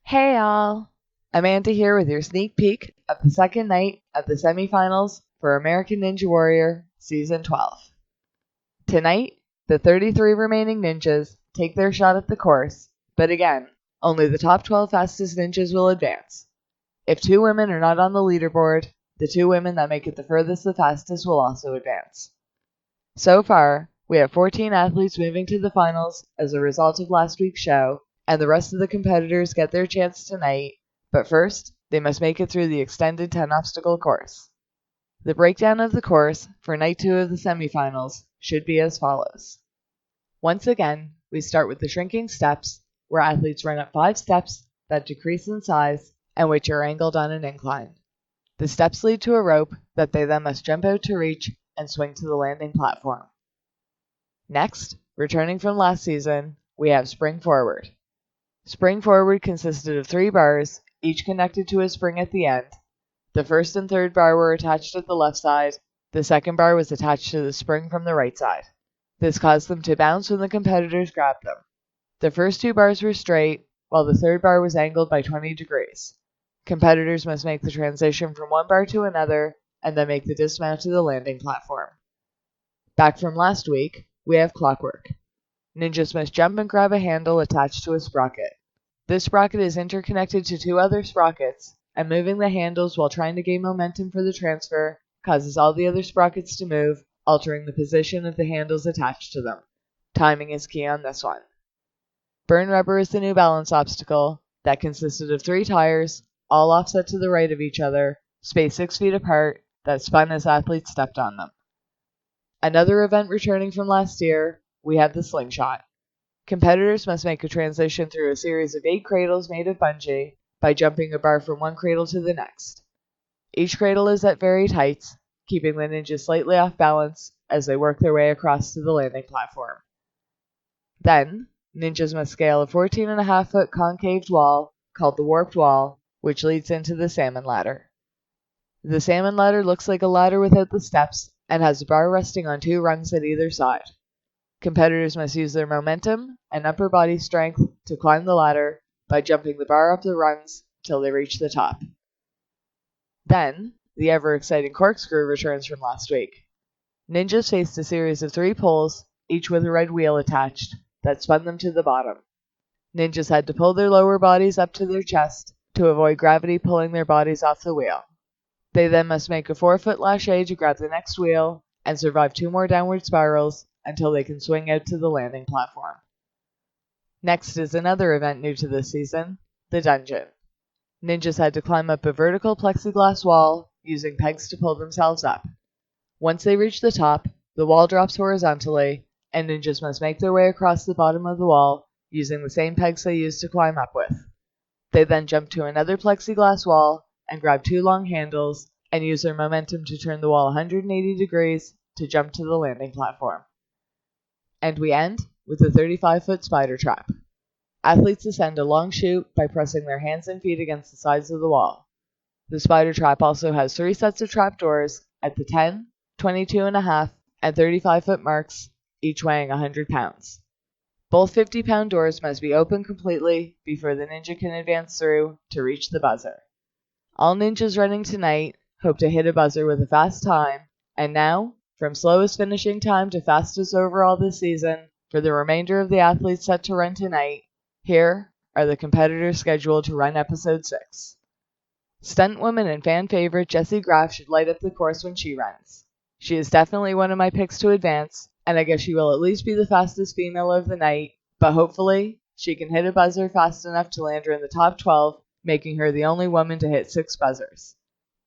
Hey all! Amanda here with your sneak peek of the second night of the semifinals for American Ninja Warrior Season 12. Tonight, the 33 remaining ninjas take their shot at the course, but again, only the top 12 fastest ninjas will advance. If 2 women are not on the leaderboard, the 2 women that make it the furthest the fastest will also advance. So far, we have 14 athletes moving to the finals as a result of last week's show, and the rest of the competitors get their chance tonight, but first, they must make it through the extended 10-obstacle course. The breakdown of the course for night 2 of the semifinals should be as follows. Once again, we start with the shrinking steps, where athletes run up 5 steps that decrease in size and which are angled on an incline. The steps lead to a rope that they then must jump out to reach and swing to the landing platform. Next, returning from last season, we have Spring Forward. Spring Forward consisted of 3 bars, each connected to a spring at the end. The first and third bar were attached at the left side. The second bar was attached to the spring from the right side. This caused them to bounce when the competitors grabbed them. The first 2 bars were straight, while the third bar was angled by 20 degrees. Competitors must make the transition from one bar to another, and then make the dismount to the landing platform. Back from last week, we have Clockwork. Ninjas must jump and grab a handle attached to a sprocket. This sprocket is interconnected to 2 other sprockets, and moving the handles while trying to gain momentum for the transfer causes all the other sprockets to move, altering the position of the handles attached to them. Timing is key on this one. Burn Rubber is the new balance obstacle that consisted of 3 tires, all offset to the right of each other, spaced 6 feet apart, that spun as athletes stepped on them. Another event returning from last year, we have the Slingshot. Competitors must make a transition through a series of 8 cradles made of bungee by jumping a bar from one cradle to the next. Each cradle is at varied heights, keeping the ninjas slightly off balance as they work their way across to the landing platform. Then, ninjas must scale a 14.5-foot concaved wall called the Warped Wall, which leads into the Salmon Ladder. The Salmon Ladder looks like a ladder without the steps and has a bar resting on 2 rungs at either side. Competitors must use their momentum and upper body strength to climb the ladder by jumping the bar up the rungs till they reach the top. Then, the ever-exciting corkscrew returns from last week. Ninjas faced a series of 3 poles, each with a red wheel attached, that spun them to the bottom. Ninjas had to pull their lower bodies up to their chest to avoid gravity pulling their bodies off the wheel. They then must make a 4-foot lache to grab the next wheel and survive 2 more downward spirals until they can swing out to the landing platform. Next is another event new to this season, the Dungeon. Ninjas had to climb up a vertical plexiglass wall using pegs to pull themselves up. Once they reach the top, the wall drops horizontally, and ninjas must make their way across the bottom of the wall using the same pegs they used to climb up with. They then jump to another plexiglass wall and grab 2 long handles and use their momentum to turn the wall 180 degrees to jump to the landing platform. And we end with a 35-foot spider trap. Athletes ascend a long chute by pressing their hands and feet against the sides of the wall. The spider trap also has 3 sets of trapdoors at the 10, 22.5, and 35-foot marks, each weighing 100 pounds. Both 50-pound doors must be open completely before the ninja can advance through to reach the buzzer. All ninjas running tonight hope to hit a buzzer with a fast time, and now, from slowest finishing time to fastest overall this season, for the remainder of the athletes set to run tonight, here are the competitors scheduled to run episode 6. Stunt woman and fan favorite Jessie Graff should light up the course when she runs. She is definitely one of my picks to advance, and I guess she will at least be the fastest female of the night, but hopefully, she can hit a buzzer fast enough to land her in the top 12, making her the only woman to hit 6 buzzers.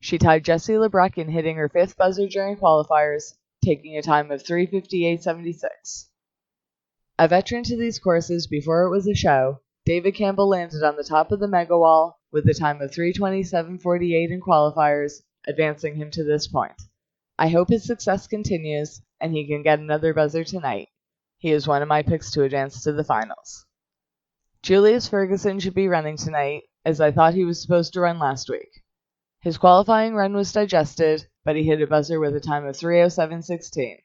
She tied Jessie LeBrecq in hitting her 5th buzzer during qualifiers, taking a time of 3:58.76. A veteran to these courses before it was a show, David Campbell landed on the top of the mega wall with a time of 3:27.48 in qualifiers, advancing him to this point. I hope his success continues and he can get another buzzer tonight. He is one of my picks to advance to the finals. Julius Ferguson should be running tonight, as I thought he was supposed to run last week. His qualifying run was digested, but he hit a buzzer with a time of 3:07.16.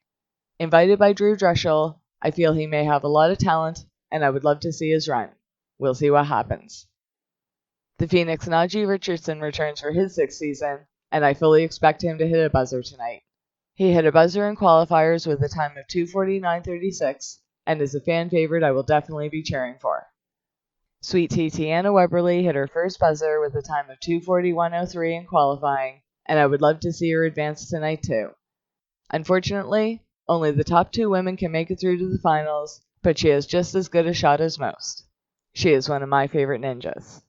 Invited by Drew Dreschel, I feel he may have a lot of talent, and I would love to see his run. We'll see what happens. The Phoenix Najee Richardson returns for his 6th season, and I fully expect him to hit a buzzer tonight. He hit a buzzer in qualifiers with a time of 2:49.36, and is a fan favorite I will definitely be cheering for. Sweet Tea Tiana Weberly hit her first buzzer with a time of 2:41.03 in qualifying, and I would love to see her advance tonight too. Unfortunately, only the top 2 women can make it through to the finals, but she has just as good a shot as most. She is one of my favorite ninjas.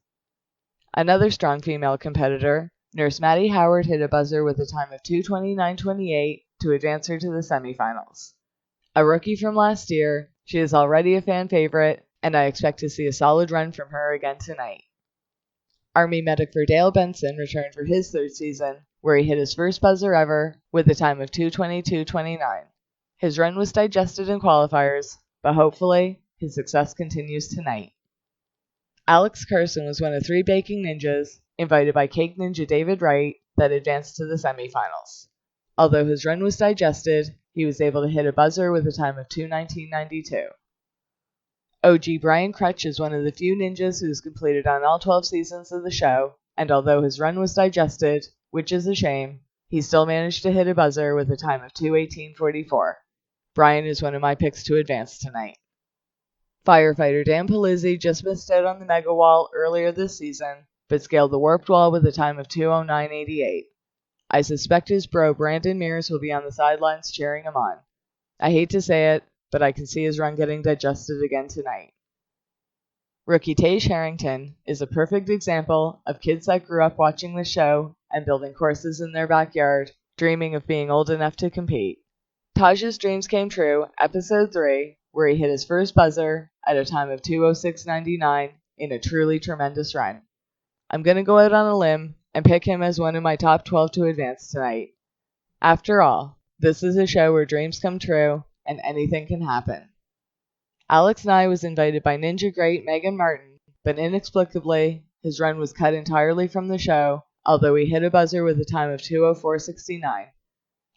Another strong female competitor, Nurse Maddie Howard, hit a buzzer with a time of 2:29.28 to advance her to the semifinals. A rookie from last year, she is already a fan favorite, and I expect to see a solid run from her again tonight. Army medic for Dale Benson returned for his 3rd season, where he hit his first buzzer ever with a time of 2:22.29. His run was digested in qualifiers, but hopefully his success continues tonight. Alex Carson was one of 3 baking ninjas invited by Cake Ninja David Wright that advanced to the semifinals. Although his run was digested, he was able to hit a buzzer with a time of 2:19.92. OG Brian Crutch is one of the few ninjas who has completed on all 12 seasons of the show, and although his run was digested, which is a shame, he still managed to hit a buzzer with a time of 2:18.44. Brian is one of my picks to advance tonight. Firefighter Dan Palizzi just missed out on the Mega Wall earlier this season, but scaled the Warped Wall with a time of 2:09.88. I suspect his bro Brandon Mears will be on the sidelines cheering him on. I hate to say it, but I can see his run getting digested again tonight. Rookie Tage Harrington is a perfect example of kids that grew up watching the show and building courses in their backyard, dreaming of being old enough to compete. Taj's dreams came true, episode 3, where he hit his first buzzer at a time of 2:06.99 in a truly tremendous run. I'm going to go out on a limb and pick him as one of my top 12 to advance tonight. After all, this is a show where dreams come true and anything can happen. Alex Nye was invited by Ninja Great Megan Martin, but inexplicably, his run was cut entirely from the show, although he hit a buzzer with a time of 2:04.69.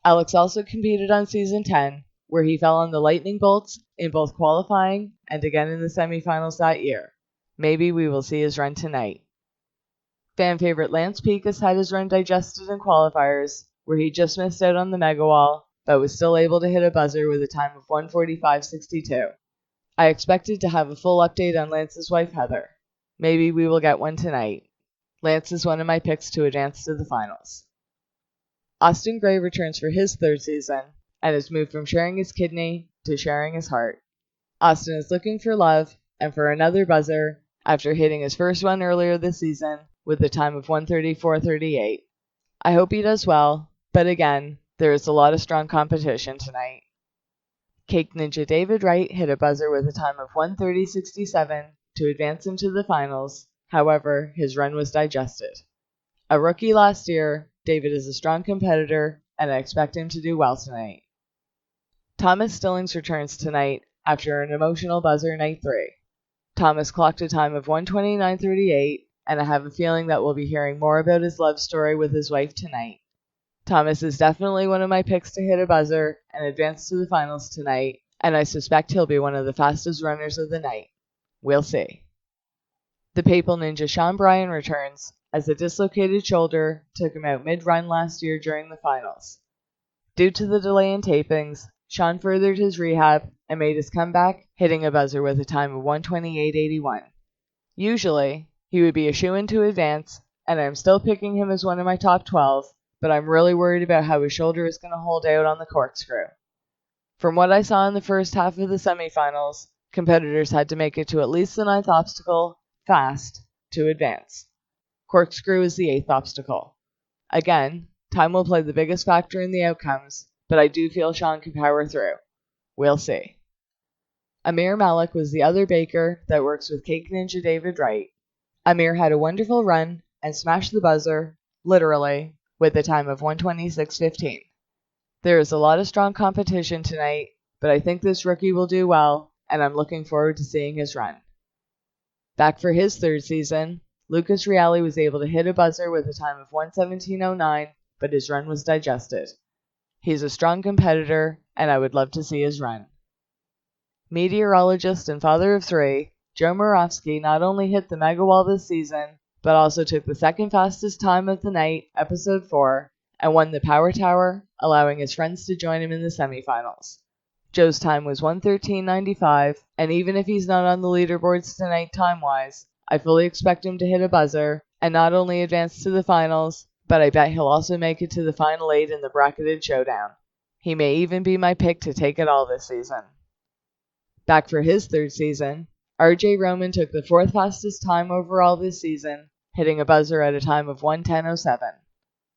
Alex also competed on Season 10, where he fell on the lightning bolts in both qualifying and again in the semifinals that year. Maybe we will see his run tonight. Fan favorite Lance Pekas had his run digested in qualifiers, where he just missed out on the Mega Wall, but was still able to hit a buzzer with a time of 1:45.62. I expected to have a full update on Lance's wife Heather. Maybe we will get one tonight. Lance is one of my picks to advance to the finals. Austin Gray returns for his 3rd season, and has moved from sharing his kidney to sharing his heart. Austin is looking for love and for another buzzer after hitting his first one earlier this season with a time of 1:34.38. I hope he does well, but again, there is a lot of strong competition tonight. Cake Ninja David Wright hit a buzzer with a time of 1:30.67 to advance him to the finals, however, his run was digested. A rookie last year, David is a strong competitor, and I expect him to do well tonight. Thomas Stillings returns tonight after an emotional buzzer night 3. Thomas clocked a time of 1:29.38, and I have a feeling that we'll be hearing more about his love story with his wife tonight. Thomas is definitely one of my picks to hit a buzzer and advance to the finals tonight, and I suspect he'll be one of the fastest runners of the night. We'll see. The Papal Ninja Sean Bryan returns, as a dislocated shoulder took him out mid-run last year during the finals. Due to the delay in tapings, Sean furthered his rehab and made his comeback, hitting a buzzer with a time of 1:28.81. Usually, he would be a shoo-in to advance, and I'm still picking him as one of my top 12, but I'm really worried about how his shoulder is going to hold out on the corkscrew. From what I saw in the first half of the semifinals, competitors had to make it to at least the 9th obstacle, fast, to advance. Corkscrew is the 8th obstacle. Again, time will play the biggest factor in the outcomes, but I do feel Sean can power through. We'll see. Amir Malik was the other baker that works with Cake Ninja David Wright. Amir had a wonderful run and smashed the buzzer, literally, with a time of 1:26.15. There is a lot of strong competition tonight, but I think this rookie will do well, and I'm looking forward to seeing his run. Back for his 3rd season, Lucas Reale was able to hit a buzzer with a time of 1:17.09, but his run was digested. He's a strong competitor, and I would love to see his run. Meteorologist and father of 3, Joe Moravsky not only hit the Mega Wall this season, but also took the second fastest time of the night, episode 4, and won the Power Tower, allowing his friends to join him in the semifinals. Joe's time was 1:13.95, and even if he's not on the leaderboards tonight time-wise, I fully expect him to hit a buzzer and not only advance to the finals, but I bet he'll also make it to the final 8 in the bracketed showdown. He may even be my pick to take it all this season. Back for his third season, RJ Roman took the 4th fastest time overall this season, hitting a buzzer at a time of 1:10.07.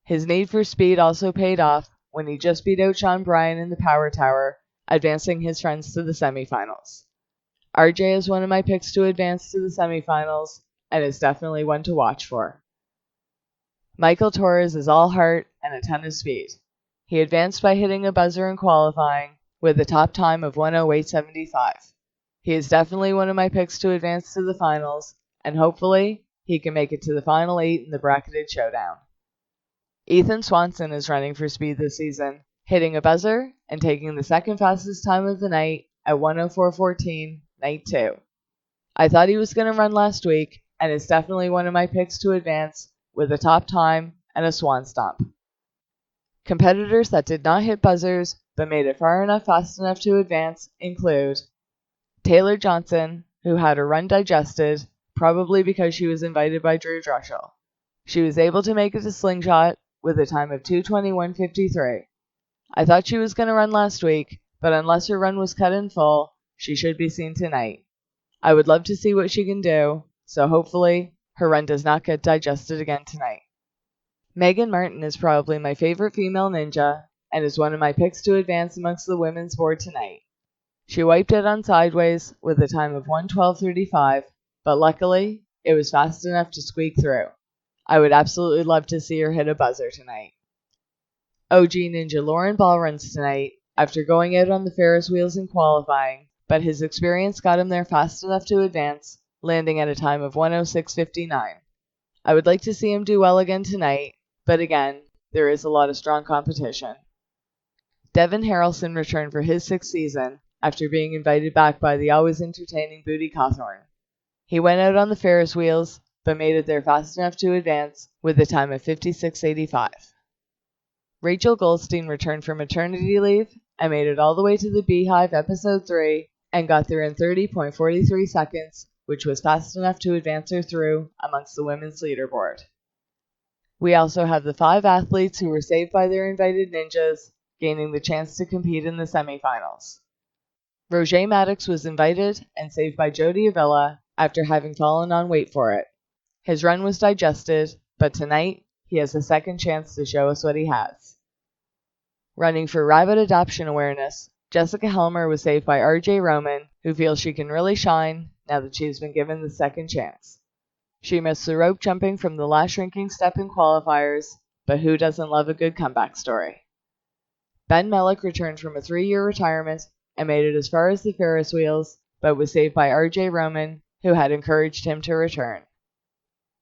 His need for speed also paid off when he just beat out Sean Bryan in the Power Tower, advancing his friends to the semifinals. RJ is one of my picks to advance to the semifinals, and is definitely one to watch for. Michael Torres is all heart and a ton of speed. He advanced by hitting a buzzer in qualifying, with a top time of 1:08.75. He is definitely one of my picks to advance to the finals, and hopefully, he can make it to the final 8 in the bracketed showdown. Ethan Swanson is running for speed this season, hitting a buzzer and taking the second fastest time of the night at 1:04.14, night 2. I thought he was going to run last week, and is definitely one of my picks to advance, with a top time and a swan stomp. Competitors that did not hit buzzers, but made it far enough fast enough to advance include Taylor Johnson, who had her run digested, probably because she was invited by Drew Drushel. She was able to make it to Slingshot with a time of 2:21.53. I thought she was going to run last week, but unless her run was cut in full, she should be seen tonight. I would love to see what she can do, so hopefully her run does not get digested again tonight. Megan Martin is probably my favorite female ninja, and is one of my picks to advance amongst the women's board tonight. She wiped it on sideways with a time of 1:12.35, but luckily, it was fast enough to squeak through. I would absolutely love to see her hit a buzzer tonight. OG Ninja Lauren Ball runs tonight after going out on the Ferris wheels in qualifying, but his experience got him there fast enough to advance, landing at a time of 1:06.59. I would like to see him do well again tonight, but again, there is a lot of strong competition. Devin Harrelson returned for his 6th season after being invited back by the always entertaining Booty Cawthorn. He went out on the Ferris wheels, but made it there fast enough to advance with a time of 56.85. Rachel Goldstein returned from maternity leave and made it all the way to the Beehive episode 3 and got there in 30.43 seconds, which was fast enough to advance her through amongst the women's leaderboard. We also have the 5 athletes who were saved by their invited ninjas, gaining the chance to compete in the semifinals. Roger Maddox was invited and saved by Jody Avila after having fallen on Wait For It. His run was digested, but tonight he has a second chance to show us what he has. Running for rabbit adoption awareness, Jessica Helmer was saved by RJ Roman, who feels she can really shine now that she has been given the second chance. She missed the rope jumping from the last shrinking step in qualifiers, but who doesn't love a good comeback story? Ben Mellick returned from a 3-year retirement and made it as far as the Ferris wheels, but was saved by RJ Roman, who had encouraged him to return.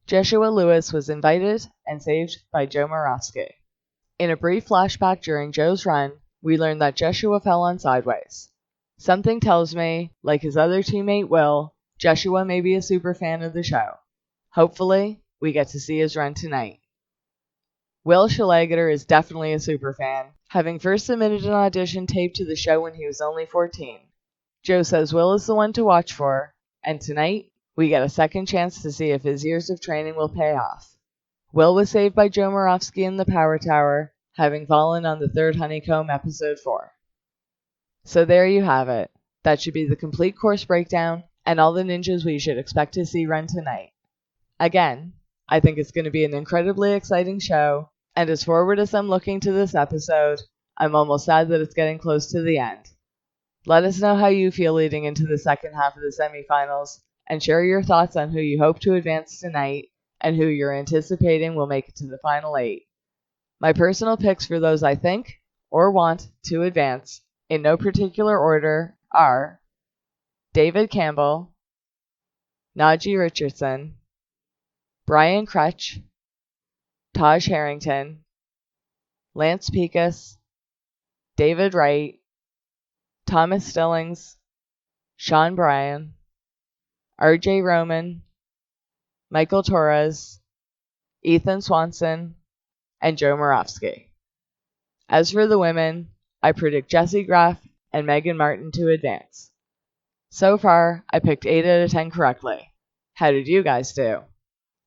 Joshua Lewis was invited and saved by Joe Moravsky. In a brief flashback during Joe's run, we learned that Joshua fell on sideways. Something tells me, like his other teammate Will, Joshua may be a super fan of the show. Hopefully, we get to see his run tonight. Will Schlageter is definitely a super fan, having first submitted an audition tape to the show when he was only 14. Joe says Will is the one to watch for, and tonight, we get a second chance to see if his years of training will pay off. Will was saved by Joe Moravsky in the Power Tower, having fallen on the 3rd Honeycomb episode 4. So there you have it. That should be the complete course breakdown, and all the ninjas we should expect to see run tonight. Again, I think it's going to be an incredibly exciting show, and as forward as I'm looking to this episode, I'm almost sad that it's getting close to the end. Let us know how you feel leading into the second half of the semifinals, and share your thoughts on who you hope to advance tonight, and who you're anticipating will make it to the final 8. My personal picks for those I think, or want, to advance, in no particular order, are David Campbell, Najee Richardson, Brian Crutch, Taj Harrington, Lance Pekas, David Wright, Thomas Stillings, Sean Bryan, RJ Roman, Michael Torres, Ethan Swanson, and Joe Moravsky. As for the women, I predict Jessie Graff and Megan Martin to advance. So far, I picked 8 out of 10 correctly. How did you guys do?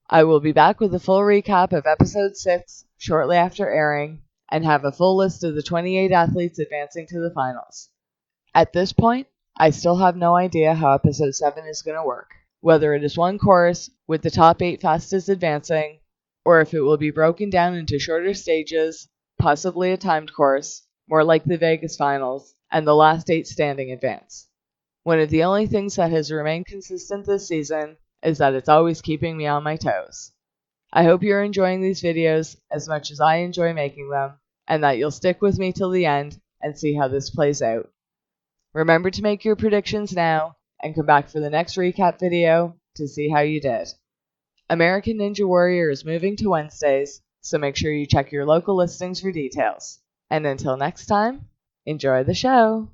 I will be back with a full recap of episode 6 shortly after airing and have a full list of the 28 athletes advancing to the finals. At this point, I still have no idea how episode 7 is going to work, whether it is one course with the top 8 fastest advancing, or if it will be broken down into shorter stages, possibly a timed course, more like the Vegas finals, and the last 8 standing advance. One of the only things that has remained consistent this season is that it's always keeping me on my toes. I hope you're enjoying these videos as much as I enjoy making them, and that you'll stick with me till the end and see how this plays out. Remember to make your predictions now and come back for the next recap video to see how you did. American Ninja Warrior is moving to Wednesdays, so make sure you check your local listings for details. And until next time, enjoy the show!